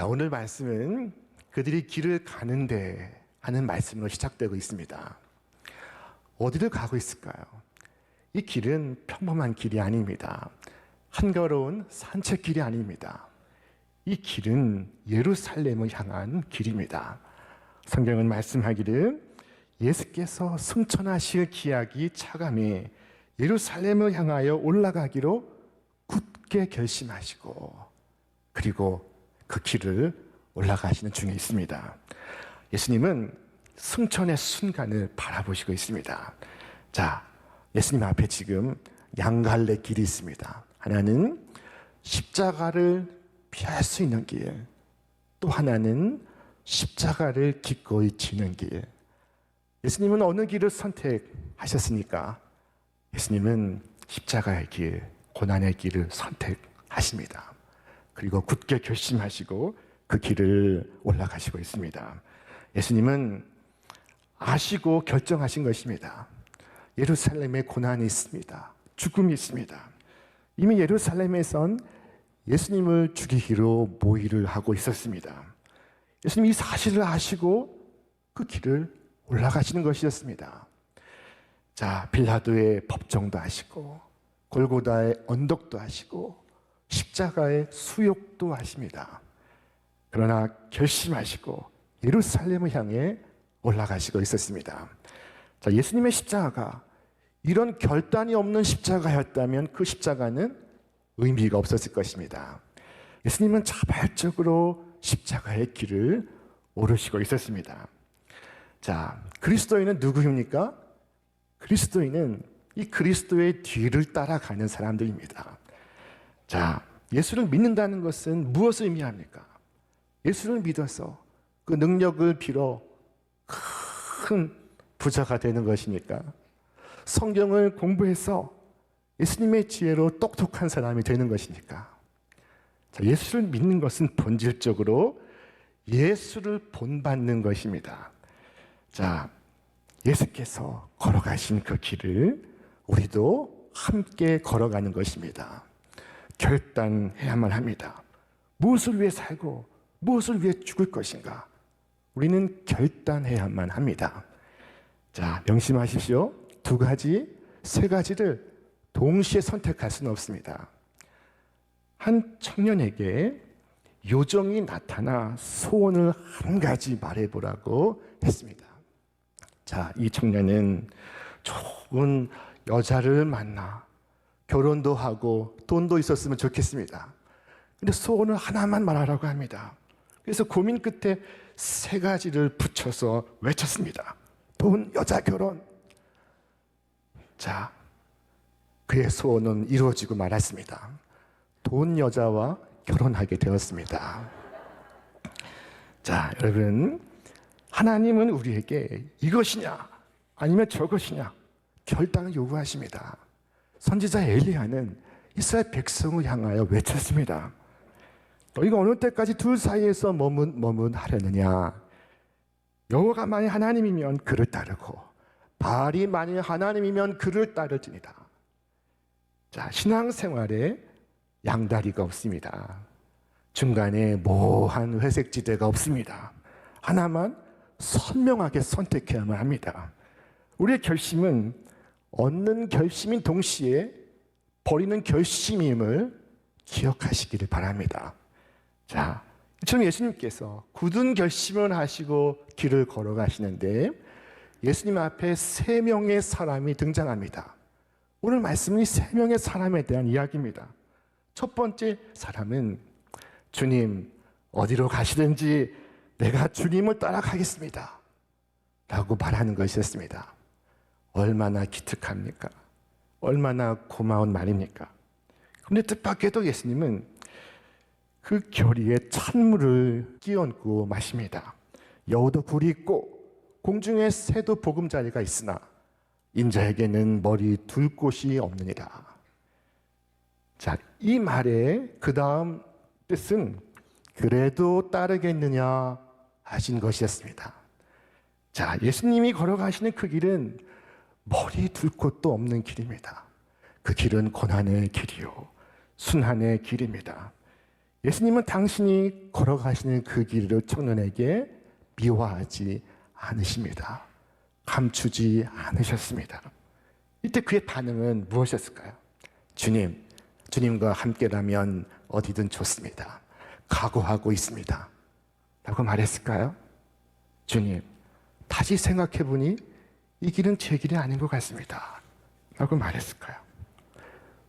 자, 오늘 말씀은 그들이 길을 가는데 하는 말씀으로 시작되고 있습니다. 어디를 가고 있을까요? 이 길은 평범한 길이 아닙니다. 한가로운 산책길이 아닙니다. 이 길은 예루살렘을 향한 길입니다. 성경은 말씀하기를 예수께서 승천하실 기약이 차감해 예루살렘을 향하여 올라가기로 굳게 결심하시고 그리고 그 길을 올라가시는 중에 있습니다. 예수님은 승천의 순간을 바라보시고 있습니다. 자, 예수님 앞에 지금 양갈래 길이 있습니다. 하나는 십자가를 피할 수 있는 길, 또 하나는 십자가를 기꺼이 지는 길. 예수님은 어느 길을 선택하셨습니까? 예수님은 십자가의 길, 고난의 길을 선택하십니다. 그리고 굳게 결심하시고 그 길을 올라가시고 있습니다. 예수님은 아시고 결정하신 것입니다. 예루살렘에 고난이 있습니다. 죽음이 있습니다. 이미 예루살렘에선 예수님을 죽이기로 모의를 하고 있었습니다. 예수님이 이 사실을 아시고 그 길을 올라가시는 것이었습니다. 자, 빌라도의 법정도 하시고 골고다의 언덕도 하시고 십자가의 수욕도 하십니다. 그러나 결심하시고 예루살렘을 향해 올라가시고 있었습니다. 자, 예수님의 십자가가 이런 결단이 없는 십자가였다면 그 십자가는 의미가 없었을 것입니다. 예수님은 자발적으로 십자가의 길을 오르시고 있었습니다. 자, 그리스도인은 누구입니까? 그리스도인은 이 그리스도의 뒤를 따라가는 사람들입니다. 자, 예수를 믿는다는 것은 무엇을 의미합니까? 예수를 믿어서 그 능력을 빌어 큰 부자가 되는 것입니까? 성경을 공부해서 예수님의 지혜로 똑똑한 사람이 되는 것입니까? 자, 예수를 믿는 것은 본질적으로 예수를 본받는 것입니다. 자, 예수께서 걸어가신 그 길을 우리도 함께 걸어가는 것입니다. 결단해야만 합니다. 무엇을 위해 살고 무엇을 위해 죽을 것인가? 우리는 결단해야만 합니다. 자, 명심하십시오. 두 가지, 세 가지를 동시에 선택할 수는 없습니다. 한 청년에게 요정이 나타나 소원을 한 가지 말해보라고 했습니다. 자, 이 청년은 좋은 여자를 만나 결혼도 하고 돈도 있었으면 좋겠습니다. 근데 소원을 하나만 말하라고 합니다. 그래서 고민 끝에 세 가지를 붙여서 외쳤습니다. 돈, 여자, 결혼. 자, 그의 소원은 이루어지고 말았습니다. 돈, 여자와 결혼하게 되었습니다. 자, 여러분, 하나님은 우리에게 이것이냐 아니면 저것이냐 결단을 요구하십니다. 선지자 엘리야는 이스라엘 백성을 향하여 외쳤습니다. 너희가 어느 때까지 둘 사이에서 머문하려느냐? 여호와가 만일 하나님이면 그를 따르고 바알이 만일 하나님이면 그를 따를지니라. 자, 신앙생활에 양다리가 없습니다. 중간에 모호한 회색지대가 없습니다. 하나만 선명하게 선택해야만 합니다. 우리의 결심은 얻는 결심인 동시에 버리는 결심임을 기억하시기를 바랍니다. 자, 이처럼 예수님께서 굳은 결심을 하시고 길을 걸어가시는데 예수님 앞에 세 명의 사람이 등장합니다. 오늘 말씀은 이 세 명의 사람에 대한 이야기입니다. 첫 번째 사람은 주님, 어디로 가시든지 내가 주님을 따라가겠습니다 라고 말하는 것이었습니다. 얼마나 기특합니까? 얼마나 고마운 말입니까? 그런데 뜻밖에도 예수님은 그 결의에 찬물을 끼얹고 마십니다. 여우도 굴이 있고 공중에 새도 보금자리가 있으나 인자에게는 머리 둘 곳이 없느니라. 자, 이 말의 그 다음 뜻은 그래도 따르겠느냐 하신 것이었습니다. 자, 예수님이 걸어가시는 그 길은 머리 둘 곳도 없는 길입니다. 그 길은 고난의 길이요 순환의 길입니다. 예수님은 당신이 걸어가시는 그 길을 청년에게 미워하지 않으십니다. 감추지 않으셨습니다. 이때 그의 반응은 무엇이었을까요? 주님, 주님과 함께라면 어디든 좋습니다. 각오하고 있습니다. 라고 말했을까요? 주님, 다시 생각해보니 이 길은 제 길이 아닌 것 같습니다. 라고 말했을까요?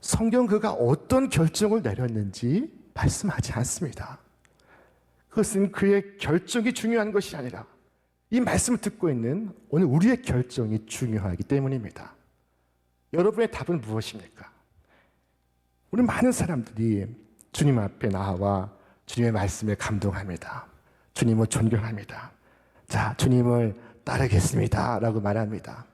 성경 그가 어떤 결정을 내렸는지 말씀하지 않습니다. 그것은 그의 결정이 중요한 것이 아니라 이 말씀을 듣고 있는 오늘 우리의 결정이 중요하기 때문입니다. 여러분의 답은 무엇입니까? 우리 많은 사람들이 주님 앞에 나와 주님의 말씀에 감동합니다. 주님을 존경합니다. 자, 주님을 따르겠습니다. 라고 말합니다.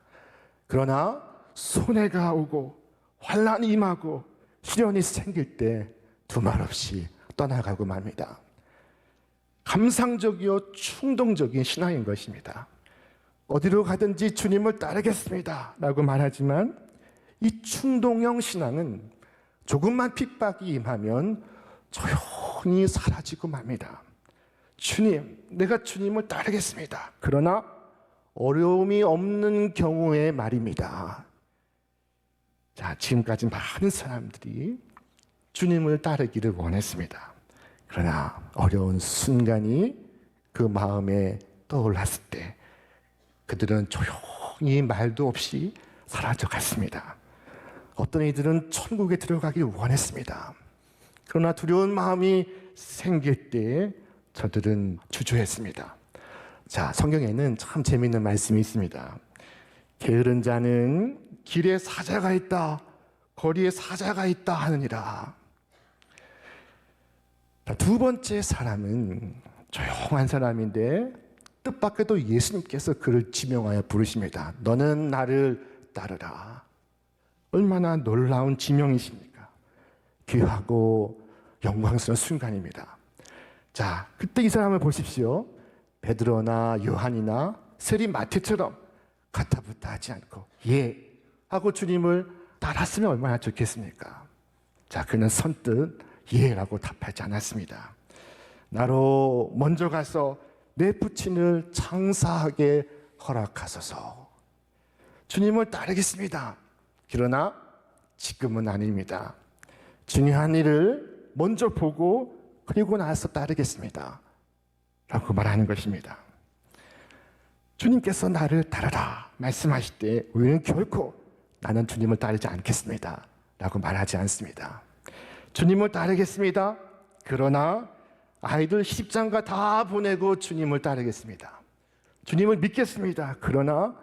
그러나 손해가 오고 환난이 임하고 시련이 생길 때 두 말 없이 떠나가고 맙니다. 감상적이요 충동적인 신앙인 것입니다. 어디로 가든지 주님을 따르겠습니다. 라고 말하지만 이 충동형 신앙은 조금만 핍박이 임하면 조용히 사라지고 맙니다. 주님, 내가 주님을 따르겠습니다. 그러나 어려움이 없는 경우의 말입니다. 자, 지금까지 많은 사람들이 주님을 따르기를 원했습니다. 그러나 어려운 순간이 그 마음에 떠올랐을 때 그들은 조용히 말도 없이 사라져갔습니다. 어떤 이들은 천국에 들어가기를 원했습니다. 그러나 두려운 마음이 생길 때 저들은 주저했습니다. 자, 성경에는 참 재미있는 말씀이 있습니다. 게으른 자는 길에 사자가 있다, 거리에 사자가 있다 하느니라. 두 번째 사람은 조용한 사람인데 뜻밖에도 예수님께서 그를 지명하여 부르십니다. 너는 나를 따르라. 얼마나 놀라운 지명이십니까? 귀하고 영광스러운 순간입니다. 자, 그때 이 사람을 보십시오. 베드로나 요한이나 세리 마태처럼 가타부타 하지 않고 예 하고 주님을 따랐으면 얼마나 좋겠습니까? 자, 그는 선뜻 예라고 답하지 않았습니다. 나로 먼저 가서 내 부친을 장사하게 허락하소서. 주님을 따르겠습니다. 그러나 지금은 아닙니다. 중요한 일을 먼저 보고 그리고 나서 따르겠습니다. 라고 말하는 것입니다. 주님께서 나를 따르라 말씀하실 때 우리는 결코 나는 주님을 따르지 않겠습니다. 라고 말하지 않습니다. 주님을 따르겠습니다. 그러나 아이들 시집장가 다 보내고 주님을 따르겠습니다. 주님을 믿겠습니다. 그러나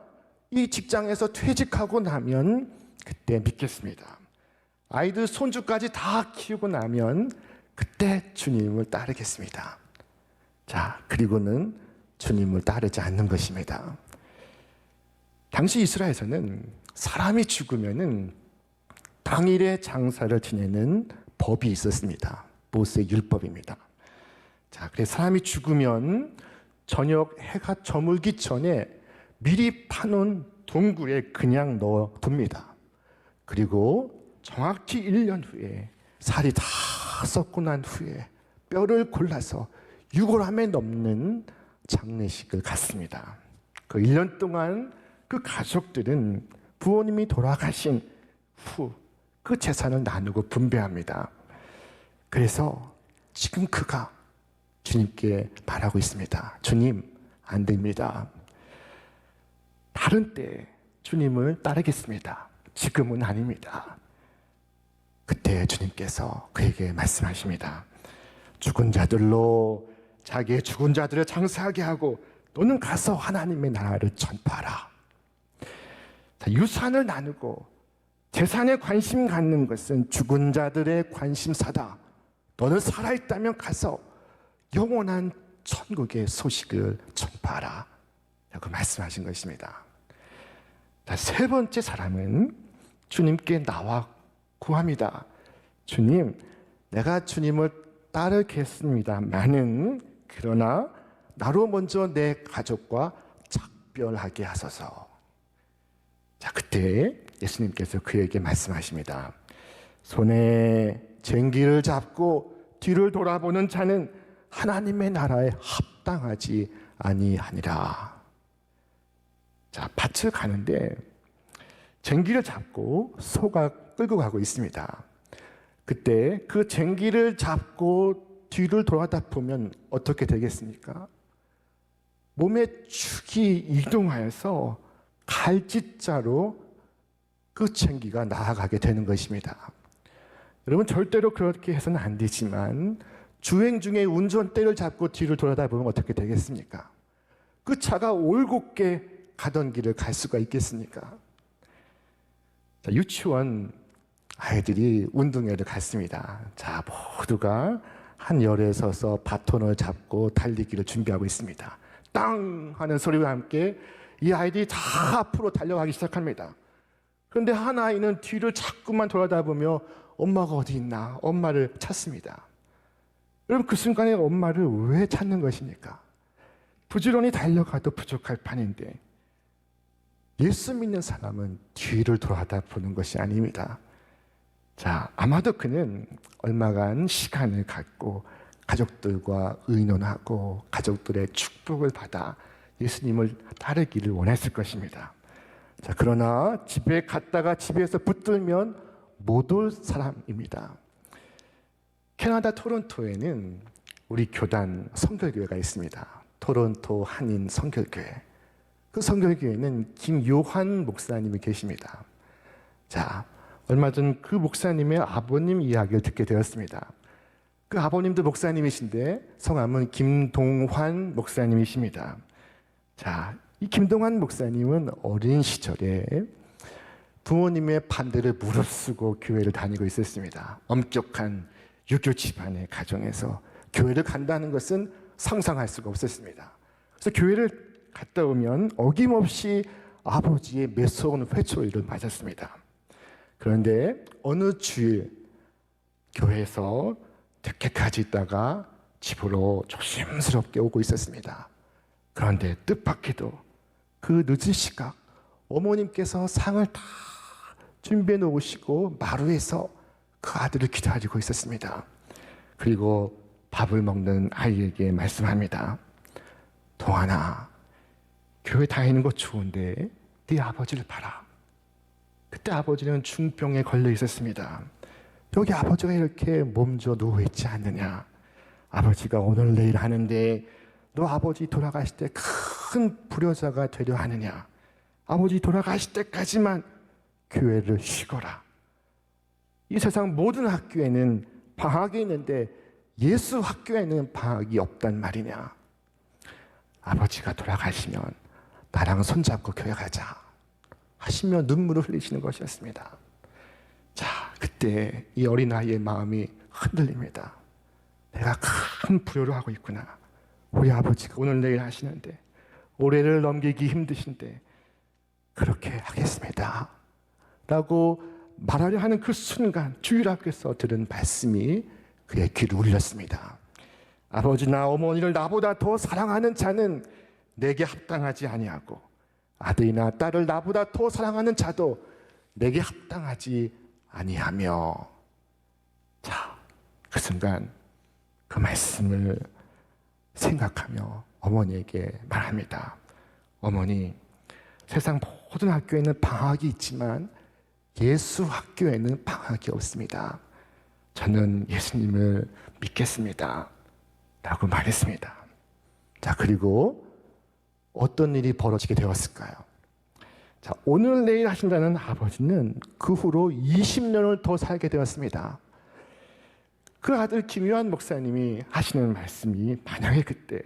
이 직장에서 퇴직하고 나면 그때 믿겠습니다. 아이들 손주까지 다 키우고 나면 그때 주님을 따르겠습니다. 자, 그리고는 주님을 따르지 않는 것입니다. 당시 이스라엘에서는 사람이 죽으면은 당일에 장사를 지내는 법이 있었습니다. 모세의 율법입니다. 자, 그래서 사람이 죽으면 저녁 해가 저물기 전에 미리 파놓은 동굴에 그냥 넣어둡니다. 그리고 정확히 1년 후에 살이 다 썩고 난 후에 뼈를 골라서 6월함에 넘는 장례식을 갖습니다. 그 1년 동안 그 가족들은 부모님이 돌아가신 후 그 재산을 나누고 분배합니다. 그래서 지금 그가 주님께 말하고 있습니다. 주님, 안 됩니다. 다른 때 주님을 따르겠습니다. 지금은 아닙니다. 그때 주님께서 그에게 말씀하십니다. 죽은 자들로 자기의 죽은 자들을 장사하게 하고 너는 가서 하나님의 나라를 전파하라. 자, 유산을 나누고 재산에 관심 갖는 것은 죽은 자들의 관심사다. 너는 살아있다면 가서 영원한 천국의 소식을 전파하라. 라고 말씀하신 것입니다. 자, 세 번째 사람은 주님께 나와 구합니다. 주님, 내가 주님을 따르겠습니다마는 그러나 나로 먼저 내 가족과 작별하게 하소서. 자, 그때 예수님께서 그에게 말씀하십니다. 손에 쟁기를 잡고 뒤를 돌아보는 자는 하나님의 나라에 합당하지 아니하니라. 자, 밭을 가는데 쟁기를 잡고 소가 끌고 가고 있습니다. 그때 그 쟁기를 잡고 뒤를 돌아다 보면 어떻게 되겠습니까? 몸의 축이 이동하여서 갈짓자로 그 쟁기가 나아가게 되는 것입니다. 여러분, 절대로 그렇게 해서는 안 되지만 주행 중에 운전대를 잡고 뒤를 돌아다 보면 어떻게 되겠습니까? 그 차가 올곧게 가던 길을 갈 수가 있겠습니까? 자, 유치원 아이들이 운동회를 갔습니다. 자, 모두가 한 열에 서서 바톤을 잡고 달리기를 준비하고 있습니다. 땅 하는 소리와 함께 이 아이들이 다 앞으로 달려가기 시작합니다. 그런데 한 아이는 뒤를 자꾸만 돌아다보며 엄마가 어디 있나 엄마를 찾습니다. 여러분, 그 순간에 엄마를 왜 찾는 것입니까? 부지런히 달려가도 부족할 판인데 예수 믿는 사람은 뒤를 돌아다보는 것이 아닙니다. 자, 아마도 그는 얼마간 시간을 갖고 가족들과 의논하고 가족들의 축복을 받아 예수님을 따르기를 원했을 것입니다. 자, 그러나 집에 갔다가 집에서 붙들면 못 올 사람입니다. 캐나다 토론토에는 우리 교단 선결교회가 있습니다. 토론토 한인 선결교회. 그 선결교회는 김요한 목사님이 계십니다. 자, 얼마 전 그 목사님의 아버님 이야기를 듣게 되었습니다. 그 아버님도 목사님이신데 성함은 김동환 목사님이십니다. 자, 이 김동환 목사님은 어린 시절에 부모님의 반대를 무릅쓰고 교회를 다니고 있었습니다. 엄격한 유교 집안의 가정에서 교회를 간다는 것은 상상할 수가 없었습니다. 그래서 교회를 갔다 오면 어김없이 아버지의 매서운 회초리를 맞았습니다. 그런데 어느 주일 교회에서 늦게까지 있다가 집으로 조심스럽게 오고 있었습니다. 그런데 뜻밖에도 그 늦은 시각 어머님께서 상을 다 준비해 놓으시고 마루에서 그 아들을 기다리고 있었습니다. 그리고 밥을 먹는 아이에게 말씀합니다. 동환아, 교회 다니는 거 좋은데 네 아버지를 봐라. 그때 아버지는 중병에 걸려 있었습니다. 여기 아버지가 이렇게 몸져 누워 있지 않느냐. 아버지가 오늘 내일 하는데 너 아버지 돌아가실 때 큰 불효자가 되려 하느냐. 아버지 돌아가실 때까지만 교회를 쉬거라. 이 세상 모든 학교에는 방학이 있는데 예수 학교에는 방학이 없단 말이냐. 아버지가 돌아가시면 나랑 손잡고 교회 가자 하시며 눈물을 흘리시는 것이었습니다. 자, 그때 이 어린아이의 마음이 흔들립니다. 내가 큰 불효를 하고 있구나. 우리 아버지가 오늘 내일 하시는데 올해를 넘기기 힘드신데 그렇게 하겠습니다 라고 말하려 하는 그 순간 주일학교에서 들은 말씀이 그의 귀를 울렸습니다. 아버지나 어머니를 나보다 더 사랑하는 자는 내게 합당하지 아니하고 아들이나 딸을 나보다 더 사랑하는 자도 내게 합당하지 아니하며. 자, 그 순간 그 말씀을 생각하며 어머니에게 말합니다. 어머니, 세상 모든 학교에는 방학이 있지만 예수 학교에는 방학이 없습니다. 저는 예수님을 믿겠습니다 라고 말했습니다. 자, 그리고 어떤 일이 벌어지게 되었을까요? 자, 오늘 내일 하신다는 아버지는 그 후로 20년을 더 살게 되었습니다. 그 아들 김요한 목사님이 하시는 말씀이 만약에 그때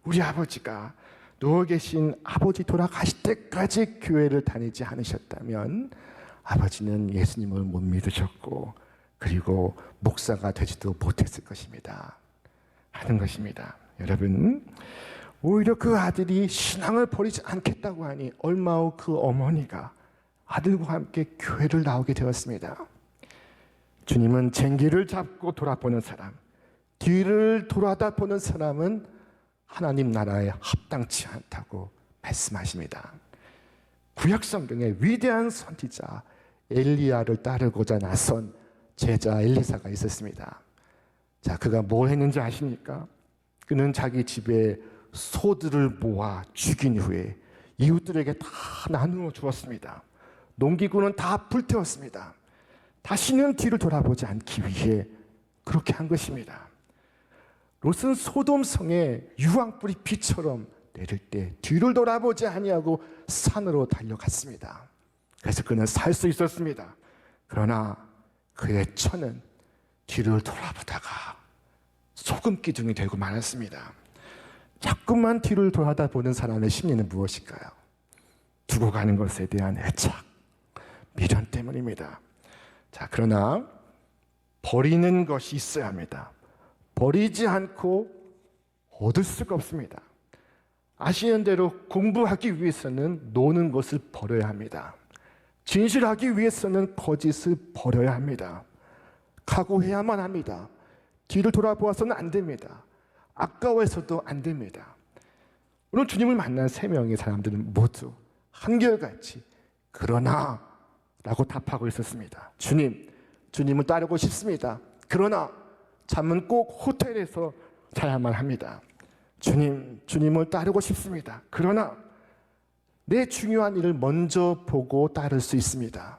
우리 아버지가 누워 계신 아버지 돌아가실 때까지 교회를 다니지 않으셨다면 아버지는 예수님을 못 믿으셨고 그리고 목사가 되지도 못했을 것입니다 하는 것입니다. 여러분, 오히려 그 아들이 신앙을 버리지 않겠다고 하니 얼마 후 그 어머니가 아들과 함께 교회를 나오게 되었습니다. 주님은 쟁기를 잡고 돌아보는 사람, 뒤를 돌아다 보는 사람은 하나님 나라에 합당치 않다고 말씀하십니다. 구약 성경에 위대한 선지자 엘리야를 따르고자 나선 제자 엘리사가 있었습니다. 자, 그가 뭘 했는지 아십니까? 그는 자기 집에 소들을 모아 죽인 후에 이웃들에게 다 나누어 주었습니다. 농기구는 다 불태웠습니다. 다시는 뒤를 돌아보지 않기 위해 그렇게 한 것입니다. 롯은 소돔 성에 유황불이 비처럼 내릴 때 뒤를 돌아보지 아니하고 산으로 달려갔습니다. 그래서 그는 살 수 있었습니다. 그러나 그의 처는 뒤를 돌아보다가 소금 기둥이 되고 말았습니다. 자꾸만 뒤를 돌아다보는 사람의 심리는 무엇일까요? 두고 가는 것에 대한 애착, 미련 때문입니다. 자, 그러나 버리는 것이 있어야 합니다. 버리지 않고 얻을 수가 없습니다. 아시는 대로 공부하기 위해서는 노는 것을 버려야 합니다. 진실하기 위해서는 거짓을 버려야 합니다. 각오해야만 합니다. 뒤를 돌아보아서는 안 됩니다. 아까워해서도 안 됩니다. 오늘 주님을 만난 3명의 사람들은 모두 한결같이 그러나 라고 답하고 있었습니다. 주님을 따르고 싶습니다. 그러나 잠은 꼭 호텔에서 자야만 합니다. 주님을 따르고 싶습니다. 그러나 내 중요한 일을 먼저 보고 따를 수 있습니다.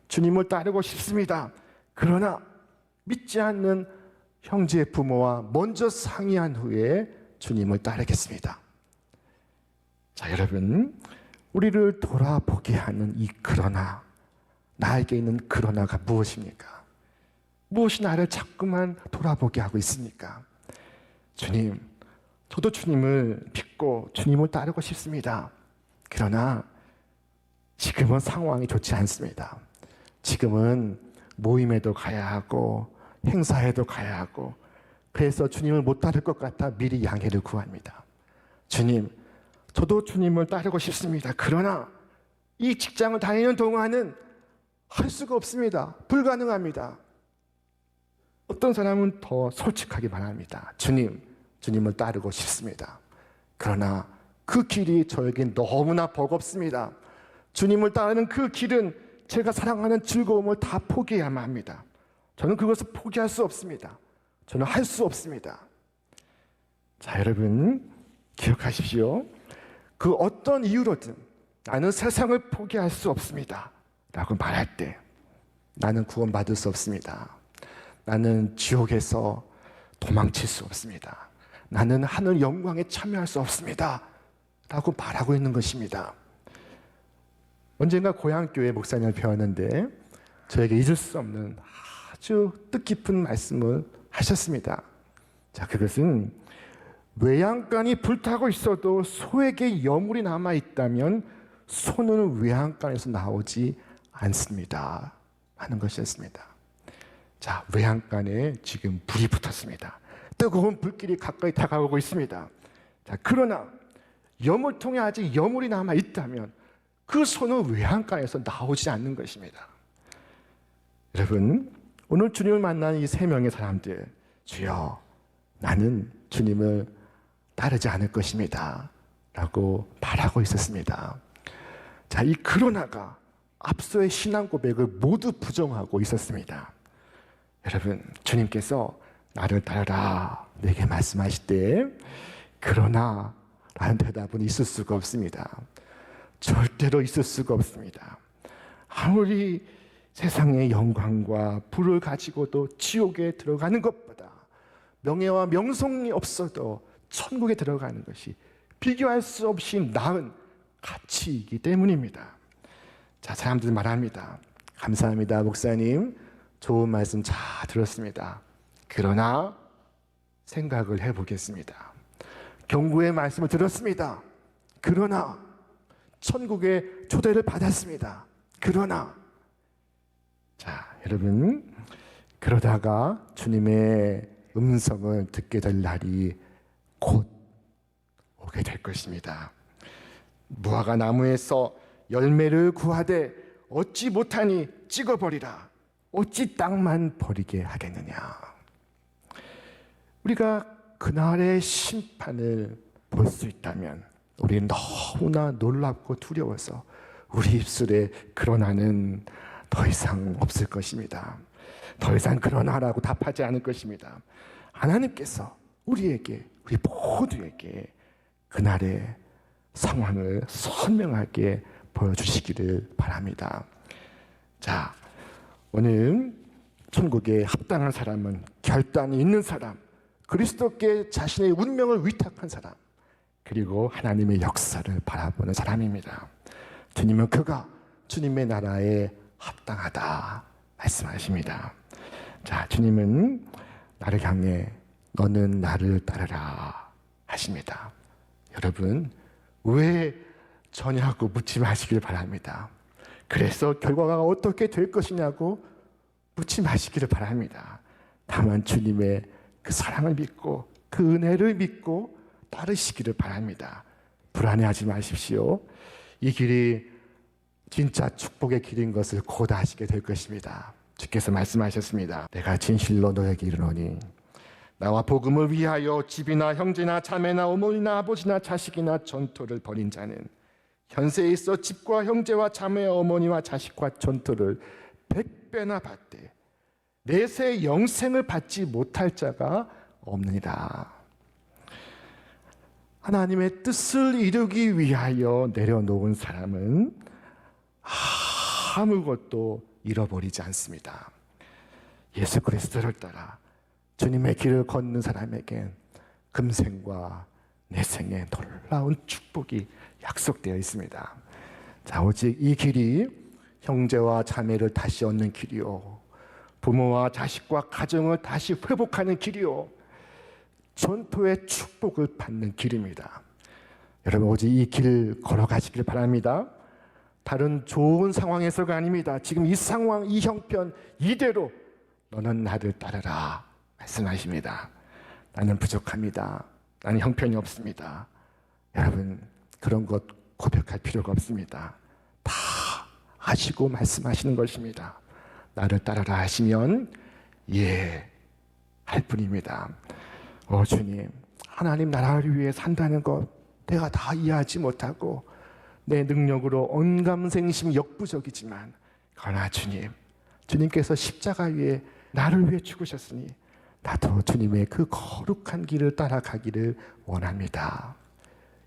주님을 따르고 싶습니다. 그러나 믿지 않는 형제 부모와 먼저 상의한 후에 주님을 따르겠습니다. 자, 여러분, 우리를 돌아보게 하는 이 그러나, 나에게 있는 그러나가 무엇입니까? 무엇이 나를 자꾸만 돌아보게 하고 있습니까? 저도 주님을 믿고 주님을 따르고 싶습니다. 그러나 지금은 상황이 좋지 않습니다. 지금은 모임에도 가야 하고 행사에도 가야 하고, 그래서 주님을 못 따를 것 같아 미리 양해를 구합니다. 저도 주님을 따르고 싶습니다. 그러나 이 직장을 다니는 동안은 할 수가 없습니다. 불가능합니다. 어떤 사람은 더 솔직하게 말합니다. 주님을 따르고 싶습니다. 그러나 그 길이 저에겐 너무나 버겁습니다. 주님을 따르는 그 길은 제가 사랑하는 즐거움을 다 포기해야만 합니다. 저는 그것을 포기할 수 없습니다. 저는 할 수 없습니다. 자, 여러분, 기억하십시오. 그 어떤 이유로든 나는 세상을 포기할 수 없습니다 라고 말할 때 나는 구원받을 수 없습니다. 나는 지옥에서 도망칠 수 없습니다. 나는 하늘 영광에 참여할 수 없습니다 라고 말하고 있는 것입니다. 언젠가 고향교회 목사님을 배웠는데 저에게 잊을 수 없는 아주 뜻깊은 말씀을 하셨습니다. 자, 그것은 외양간이 불타고 있어도 소에게 여물이 남아 있다면 소는 외양간에서 나오지 않습니다 하는 것이었습니다. 자, 외양간에 지금 불이 붙었습니다. 뜨거운 불길이 가까이 다가오고 있습니다. 자, 그러나 여물통에 아직 여물이 남아 있다면 그 소는 외양간에서 나오지 않는 것입니다. 여러분, 오늘 주님을 만난 이 3명의 사람들, 주여, 나는 주님을 따르지 않을 것입니다 라고 말하고 있었습니다. 자, 이 그러나가 앞서의 신앙 고백을 모두 부정하고 있었습니다. 여러분, 주님께서 나를 따르라 내게 말씀하실 때 그러나 라는 대답은 있을 수가 없습니다. 절대로 있을 수가 없습니다. 아무리 세상의 영광과 부를 가지고도 지옥에 들어가는 것보다 명예와 명성이 없어도 천국에 들어가는 것이 비교할 수 없이 나은 가치이기 때문입니다. 자, 사람들 말합니다. 감사합니다, 목사님. 좋은 말씀 잘 들었습니다. 그러나 생각을 해보겠습니다. 경고의 말씀을 들었습니다. 그러나 천국의 초대를 받았습니다. 그러나, 자, 여러분, 그러다가 주님의 음성을 듣게 될 날이 곧 오게 될 것입니다. 무화과 나무에서 열매를 구하되 얻지 못하니 찍어버리라. 어찌 땅만 버리게 하겠느냐. 우리가 그날의 심판을 볼 수 있다면 우리는 너무나 놀랍고 두려워서 우리 입술에 그러나는 더 이상 없을 것입니다. 더 이상 그러나라고 답하지 않을 것입니다. 하나님께서 우리에게, 우리 모두에게 그날의 상황을 선명하게 보여주시기를 바랍니다. 자, 오늘 천국에 합당한 사람은 결단이 있는 사람, 그리스도께 자신의 운명을 위탁한 사람, 그리고 하나님의 역사를 바라보는 사람입니다. 주님은 그가 주님의 나라에 합당하다 말씀하십니다. 자, 주님은 나를 향해 너는 나를 따르라 하십니다. 여러분, 왜 저냐고 묻지 마시길 바랍니다. 그래서 결과가 어떻게 될 것이냐고 묻지 마시기를 바랍니다. 다만 주님의 그 사랑을 믿고 그 은혜를 믿고 따르시기를 바랍니다. 불안해하지 마십시오. 이 길이 진짜 축복의 길인 것을 곧 아시게 될 것입니다. 주께서 말씀하셨습니다. 내가 진실로 너에게 이르노니 나와 복음을 위하여 집이나 형제나 자매나 어머니나 아버지나 자식이나 전토를 벌인 자는 현세에 있어 집과 형제와 자매와 어머니와 자식과 전토를 100배나 받되 내세 영생을 받지 못할 자가 없느니라. 하나님의 뜻을 이루기 위하여 내려놓은 사람은 아무것도 잃어버리지 않습니다. 예수 그리스도를 따라 주님의 길을 걷는 사람에겐 금생과 내생의 놀라운 축복이 약속되어 있습니다. 자, 오직 이 길이 형제와 자매를 다시 얻는 길이요, 부모와 자식과 가정을 다시 회복하는 길이요, 전토의 축복을 받는 길입니다. 여러분, 오직 이 길을 걸어가시길 바랍니다. 다른 좋은 상황에서가 아닙니다. 지금 이 상황, 이 형편 이대로 너는 나를 따르라 말씀하십니다. 나는 부족합니다. 나는 형편이 없습니다. 여러분, 그런 것 고백할 필요가 없습니다. 다 아시고 말씀하시는 것입니다. 나를 따르라 하시면 예 할 뿐입니다. 주님, 하나님 나라를 위해 산다는 것 내가 다 이해하지 못하고 내 능력으로 언감생심 역부족이지만, 그러나 주님께서 십자가 위에 나를 위해 죽으셨으니 나도 주님의 그 거룩한 길을 따라가기를 원합니다.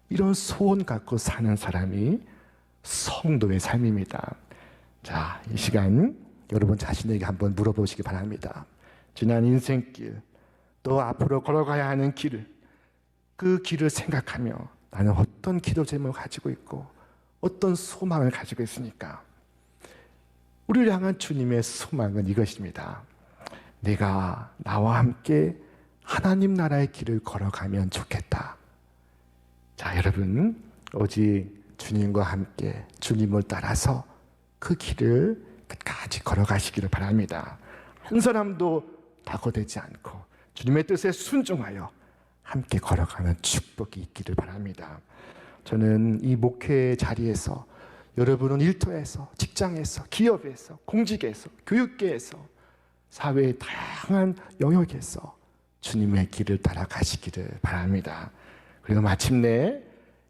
이런 소원 갖고 사는 사람이 성도의 삶입니다. 자, 이 시간 여러분 자신에게 한번 물어보시기 바랍니다. 지난 인생길, 또 앞으로 걸어가야 하는 길을, 그 길을 생각하며 나는 어떤 기도 제목을 가지고 있고 어떤 소망을 가지고 있습니까? 우리를 향한 주님의 소망은 이것입니다. 내가 나와 함께 하나님 나라의 길을 걸어가면 좋겠다. 자, 여러분, 오직 주님과 함께 주님을 따라서 그 길을 끝까지 걸어가시기를 바랍니다. 한 사람도 낙오되지 않고 주님의 뜻에 순종하여 함께 걸어가는 축복이 있기를 바랍니다. 저는 이 목회 자리에서, 여러분은 일터에서, 직장에서, 기업에서, 공직에서, 교육계에서, 사회의 다양한 영역에서 주님의 길을 따라가시기를 바랍니다. 그리고 마침내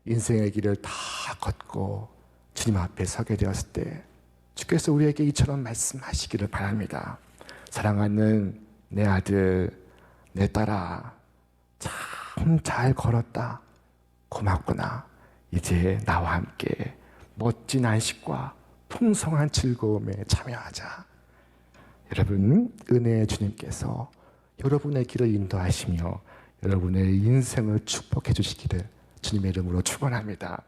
인생의 길을 다 걷고 주님 앞에 서게 되었을 때 주께서 우리에게 이처럼 말씀하시기를 바랍니다. 사랑하는 내 아들, 내 딸아, 참 잘 걸었다. 고맙구나. 이제 나와 함께 멋진 안식과 풍성한 즐거움에 참여하자. 여러분, 은혜의 주님께서 여러분의 길을 인도하시며 여러분의 인생을 축복해 주시기를 주님의 이름으로 축원합니다.